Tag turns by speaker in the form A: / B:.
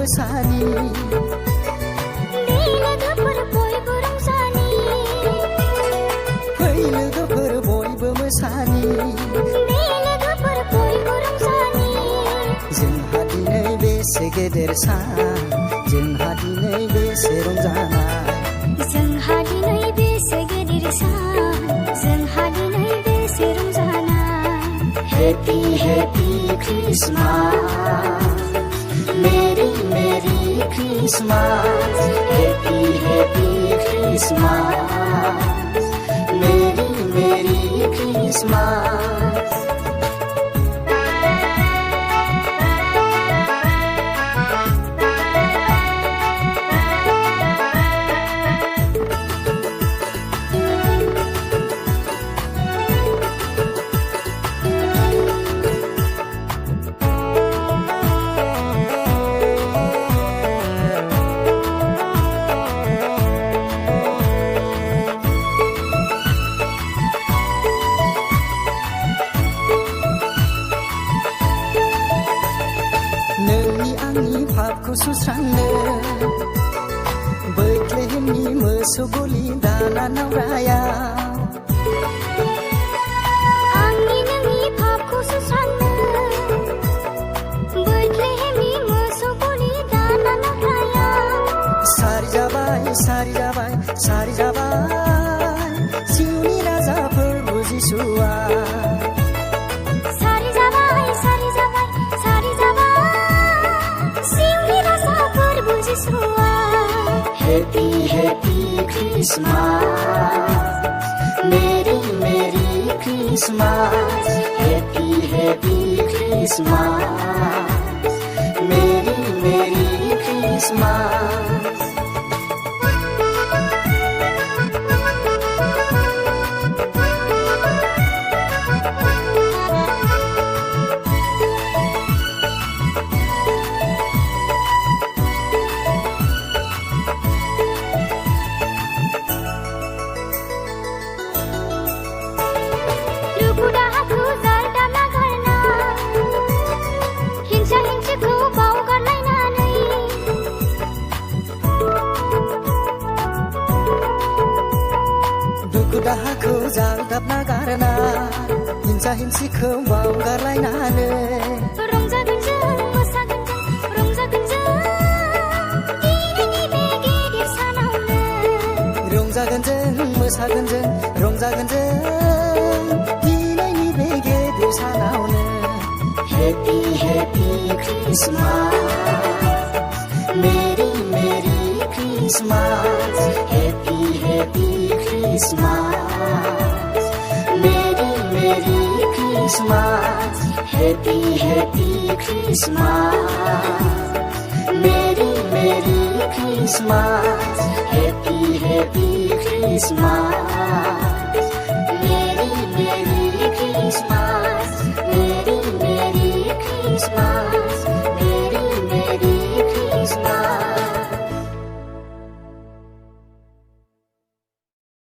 A: मोसानि
B: बे लोगोफोर बयबो रंजानि
A: फै लोगोफोर बयबो मोसानि
B: बे लोगोफोर बयबो रंजानि
A: जोंहा दिनै बेसे गेदेर सान जोंहा दिनै बेसे रंजानाय
B: जोंहा दिनै बेसे गेदेर सान जोंहा दिनै बेसे रंजानाय
A: Happy Happy Christmas Merry Merry Christmas Happy Happy Christmas Merry Merry Christmas नोंनि आंनि भाबखौ सुस्रांनो बैथलेहेमनि मोसौ गलि दाना नावरायाव
B: आंनि नोंनि भाबखौ सुस्रांनो बैथलेहेमनि मोसौ गलि दाना नावरायाव
A: सारि जाबाय सारि जाबाय सारि जाबाय जिउनि राजाफोर बुजिसुआ
B: सारि जाबाय सारि जाबाय सारि जाबाय जिउनि राजाफोर बुजिसुआ
A: Happy Happy Christmas Merry Merry Christmas Happy Happy Christmas Merry Merry Christmas
B: दुखु दाहाखौ जारदाबना गारना हिंसा हिंसिखौ बावगारलायनानै
A: दुखु दाहाखौ जारदाबना गारना हिंसा हिंसिखौ बावगारलायनानै
B: रंजागोन जों मोसागोन जों रंजागोन जों दिनैनि बे गिदिर सानावनो
A: रंजागोन जों मोसागोन जों रंजागोन जों दिनैनि बे गेदेर सानावनो Happy Happy Christmas Merry Merry Christmas Happy Happy Christmas Merry Merry Christmas Happy Happy Christmas Merry Merry Christmas Happy Happy Christmas